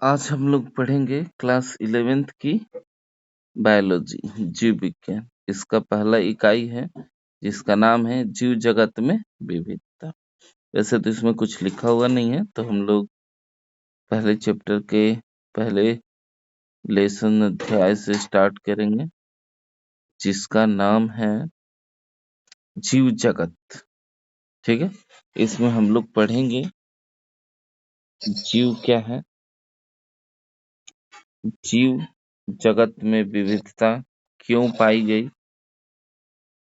आज हम लोग पढ़ेंगे क्लास 11th की बायोलॉजी, जीव विज्ञान। इसका पहला इकाई है जिसका नाम है जीव जगत में विविधता। वैसे तो इसमें कुछ लिखा हुआ नहीं है, तो हम लोग पहले चैप्टर के पहले लेसन अध्याय से स्टार्ट करेंगे, जिसका नाम है जीव जगत। ठीक है, इसमें हम लोग पढ़ेंगे जीव क्या है, जीव जगत में विविधता क्यों पाई गई,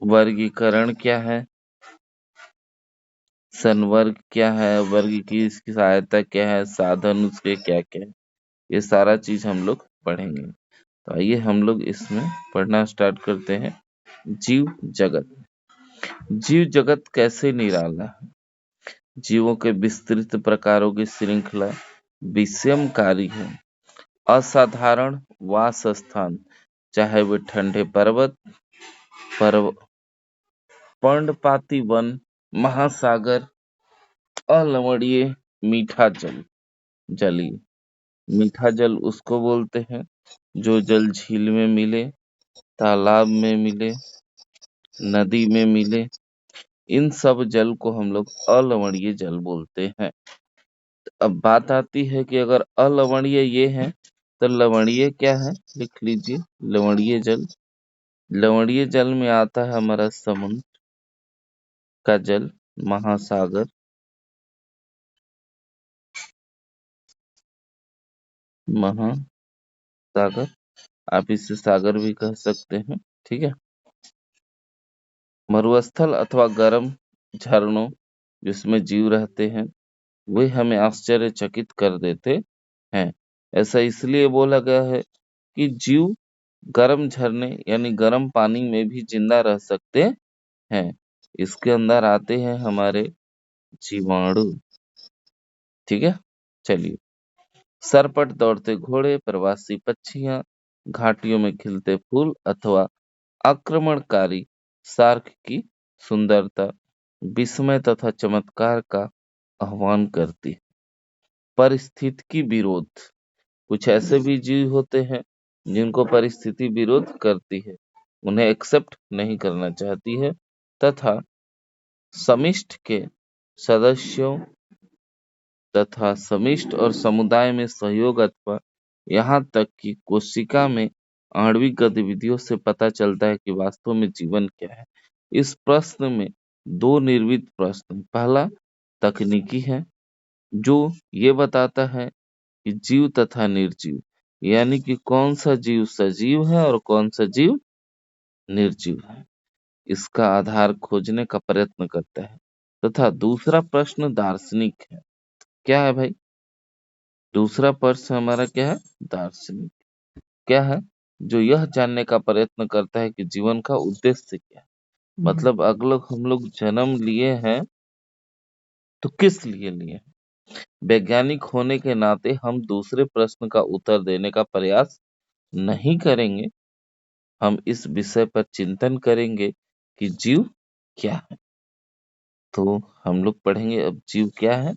वर्गीकरण क्या है, संवर्ग क्या है, वर्ग की इसकी सहायता क्या है, साधन उसके क्या क्या है, ये सारा चीज हम लोग पढ़ेंगे। तो आइए हम लोग इसमें पढ़ना स्टार्ट करते हैं। जीव जगत। जीव जगत कैसे निराला है। जीवों के विस्तृत प्रकारों की श्रृंखला विषमकारी है। असाधारण वास स्थान, चाहे वे ठंडे पर्वत, पर्णपाती वन, महासागर, अलवणीय मीठा जलीय। मीठा जल उसको बोलते हैं जो जल झील में मिले, तालाब में मिले, नदी में मिले। इन सब जल को हम लोग अलवणीय जल बोलते हैं। अब बात आती है कि अगर अलवणीय ये है तो लवणीय क्या है, लिख लीजिए। लवणीय जल, लवणीय जल में आता है हमारा समुद्र का जल, महासागर, महासागर, आप इसे सागर भी कह सकते हैं। ठीक है। मरुस्थल अथवा गर्म झरनों जिसमें जीव रहते हैं, वे हमें आश्चर्यचकित कर देते हैं। ऐसा इसलिए बोला गया है कि जीव गर्म झरने यानी गर्म पानी में भी जिंदा रह सकते हैं। इसके अंदर आते हैं हमारे जीवाणु। ठीक है, चलिए। सरपट दौड़ते घोड़े, प्रवासी पक्षियां, घाटियों में खिलते फूल अथवा आक्रमणकारी शार्क की सुंदरता विस्मय तथा चमत्कार का आह्वान करती है। परिस्थिति विरोध, कुछ ऐसे भी जीव होते हैं जिनको परिस्थिति विरोध करती है, उन्हें एक्सेप्ट नहीं करना चाहती है, तथा समिष्ट के सदस्यों तथा समिष्ट और समुदाय में सहयोग अथवा यहाँ तक कि कोशिका में आणविक गतिविधियों से पता चलता है कि वास्तव में जीवन क्या है। इस प्रश्न में दो निर्मित प्रश्न, पहला तकनीकी है जो ये बताता है कि जीव तथा निर्जीव, यानी कि कौन सा जीव सजीव है और कौन सा जीव निर्जीव है, इसका आधार खोजने का प्रयत्न करता है। तथा दूसरा प्रश्न दार्शनिक है। क्या है भाई? दूसरा प्रश्न हमारा क्या है? दार्शनिक। क्या है? जो यह जानने का प्रयत्न करता है कि जीवन का उद्देश्य क्या है। मतलब अगले हम लोग जन्म लिए हैं तो किस लिए लिए हैं। वैज्ञानिक होने के नाते हम दूसरे प्रश्न का उत्तर देने का प्रयास नहीं करेंगे। हम इस विषय पर चिंतन करेंगे कि जीव क्या है। तो हम लोग पढ़ेंगे अब जीव क्या है।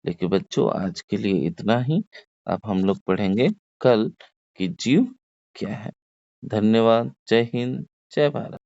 लेकिन बच्चों आज के लिए इतना ही। अब हम लोग पढ़ेंगे कल कि जीव क्या है। धन्यवाद। जय हिंद, जय भारत।